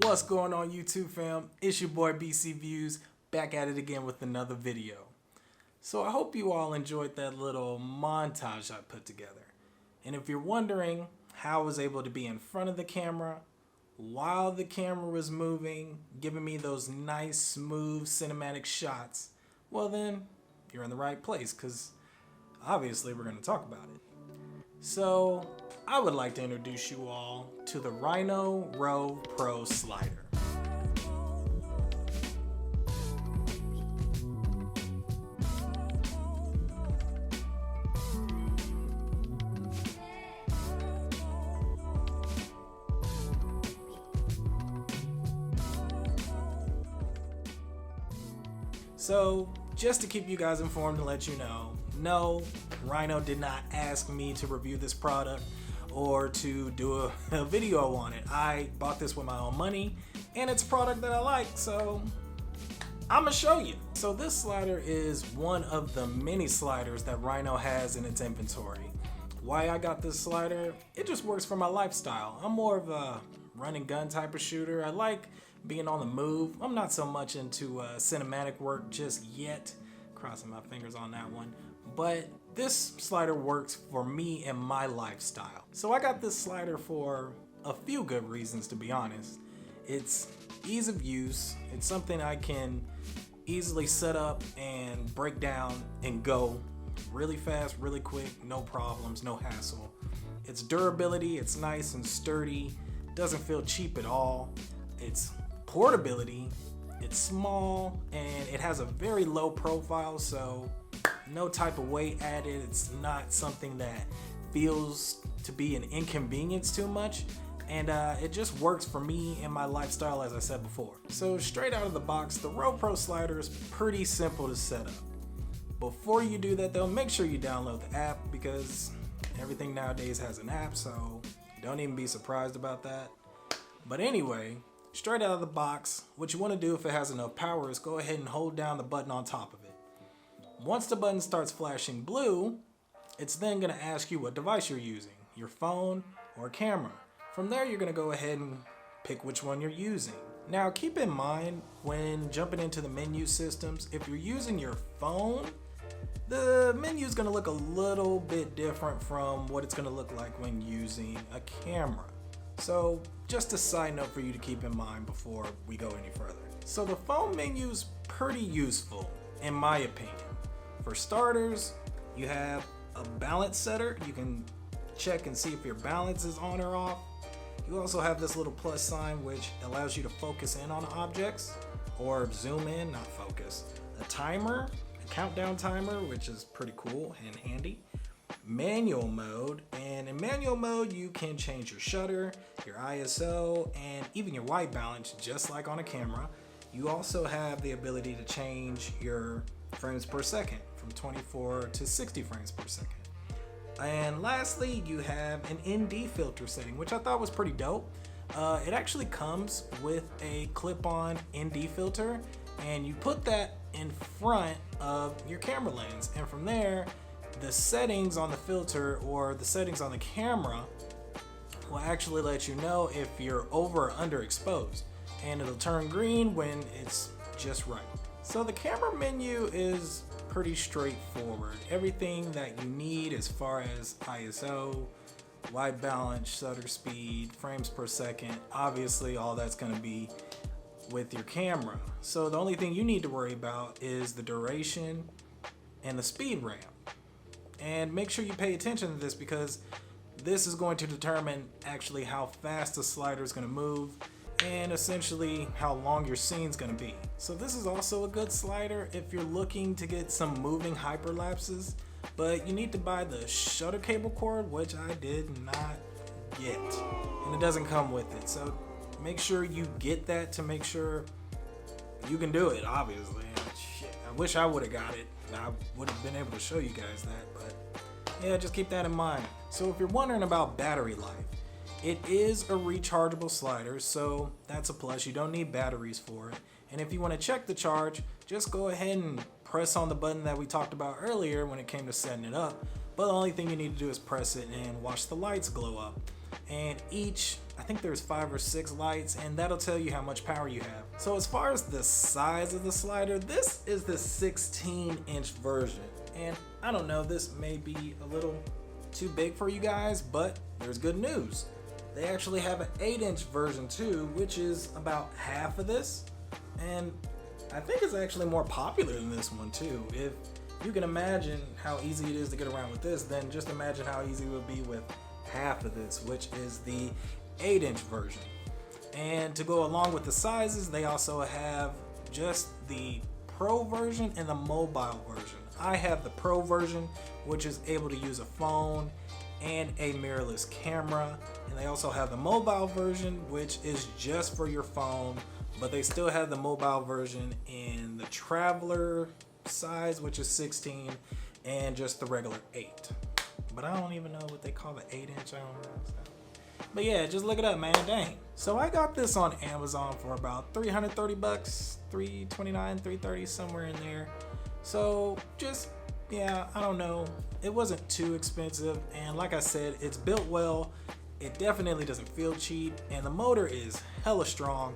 What's going on, YouTube fam? It's your boy BC Views, back at it again with another video. So I hope you all enjoyed that little montage I put together. And if you're wondering how I was able to be in front of the camera while the camera was moving, giving me those nice, smooth, cinematic shots, well then, you're in the right place, because obviously we're going to talk about it. So I would like to introduce you all to the Rhino ROV Pro Slider. So, just to keep you guys informed and let you know, no, Rhino did not ask me to review this product or to do a video on it. I bought this with my own money, and it's a product that I like, so I'm gonna show you. So this slider is one of the many sliders that Rhino has in its inventory. Why I got this slider? It just works for my lifestyle. I'm more of a run and gun type of shooter. I like being on the move. I'm not so much into cinematic work just yet. Crossing my fingers on that one. But this slider works for me and my lifestyle. So I got this slider for a few good reasons, to be honest. It's ease of use. It's something I can easily set up and break down and go really fast, really quick, no problems, no hassle. Its durability, it's nice and sturdy, doesn't feel cheap at all. Its portability, it's small, and it has a very low profile, so no type of weight added. It's not something that feels to be an inconvenience too much, and it just works for me and my lifestyle, as I said before. So straight out of the box, the ROV Pro Slider is pretty simple to set up. Before you do that though, make sure you download the app, because everything nowadays has an app, so don't even be surprised about that. But anyway, straight out of the box, what you want to do if it has enough power is go ahead and hold down the button on top of it. Once the button starts flashing blue, it's then going to ask you what device you're using, your phone or camera. From there, you're going to go ahead and pick which one you're using. Now, keep in mind when jumping into the menu systems, if you're using your phone, the menu is going to look a little bit different from what it's going to look like when using a camera. So just a side note for you to keep in mind before we go any further. So the phone menu is pretty useful, in my opinion. For starters, you have a balance setter. You can check and see if your balance is on or off. You also have this little plus sign which allows you to focus in on objects or zoom in, not focus. A timer, a countdown timer, which is pretty cool and handy. Manual mode, and in manual mode you can change your shutter, your ISO, and even your white balance, just like on a camera. You also have the ability to change your frames per second from 24 to 60 frames per second. And lastly, you have an ND filter setting, which I thought was pretty dope. It actually comes with a clip-on ND filter, and you put that in front of your camera lens, and from there the settings on the filter or the settings on the camera will actually let you know if you're over or underexposed, and it'll turn green when it's just right. So the camera menu is pretty straightforward. Everything that you need as far as ISO, white balance, shutter speed, frames per second, obviously all that's going to be with your camera. So the only thing you need to worry about is the duration and the speed ramp. And make sure you pay attention to this, because this is going to determine actually how fast the slider is going to move and essentially how long your scene is going to be. So this is also a good slider if you're looking to get some moving hyperlapses, but you need to buy the shutter cable cord, which I did not get, and it doesn't come with it. So make sure you get that to make sure you can do it, obviously. Shit, I wish I would have got it. I would have been able to show you guys that, but yeah, just keep that in mind. So if you're wondering about battery life, it is a rechargeable slider, so that's a plus. You don't need batteries for it. And if you want to check the charge, just go ahead and press on the button that we talked about earlier when it came to setting it up. But the only thing you need to do is press it and watch the lights glow up. And each, I think there's 5 or 6 lights, and that'll tell you how much power you have. So as far as the size of the slider, this is the 16-inch version. And I don't know, this may be a little too big for you guys, but there's good news. They actually have an 8-inch version too, which is about half of this. And I think it's actually more popular than this one too. If you can imagine how easy it is to get around with this, then just imagine how easy it would be with half of this, which is the 8-inch version. And to go along with the sizes, they also have just the Pro version and the mobile version. I have the Pro version, which is able to use a phone and a mirrorless camera, and they also have the mobile version, which is just for your phone, but they still have the mobile version in the traveler size, which is 16, and just the regular 8. But I don't even know what they call the 8-inch. I don't know. But yeah, just look it up, man. Dang. So I got this on Amazon for about 330 bucks, 329, 330, somewhere in there. So just, yeah, I don't know. It wasn't too expensive, and like I said, it's built well. It definitely doesn't feel cheap, and the motor is hella strong.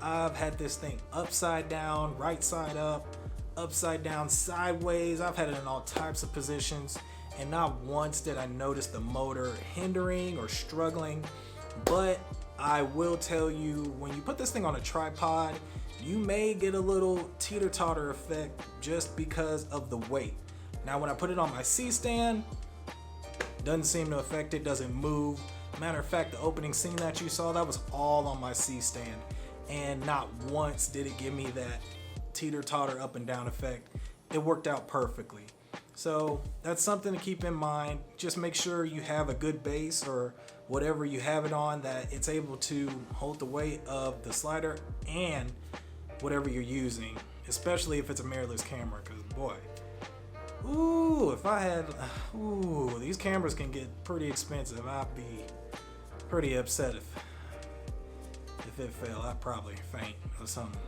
I've had this thing upside down, right side up, upside down, sideways. I've had it in all types of positions, and not once did I notice the motor hindering or struggling. But I will tell you, when you put this thing on a tripod, you may get a little teeter-totter effect just because of the weight. Now when I put it on my C-stand, doesn't seem to affect it, doesn't move. Matter of fact, the opening scene that you saw, that was all on my C-stand, and not once did it give me that teeter-totter up and down effect. It worked out perfectly. So that's something to keep in mind. Just make sure you have a good base or whatever you have it on, that it's able to hold the weight of the slider and whatever you're using, especially if it's a mirrorless camera, because boy, if I had, these cameras can get pretty expensive. I'd be pretty upset if it failed. I'd probably faint or something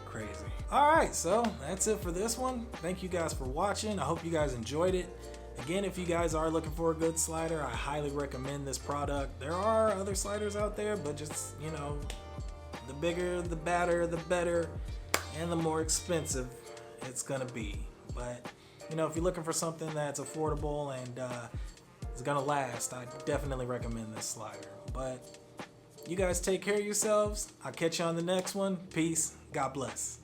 crazy. Alright, so that's it for this one. Thank you guys for watching. I hope you guys enjoyed it. Again, if you guys are looking for a good slider, I highly recommend this product. There are other sliders out there, but just, you know, the bigger, the badder, the better, and the more expensive it's gonna be. But, you know, if you're looking for something that's affordable and is gonna last, I definitely recommend this slider. But you guys take care of yourselves. I'll catch you on the next one. Peace. God bless.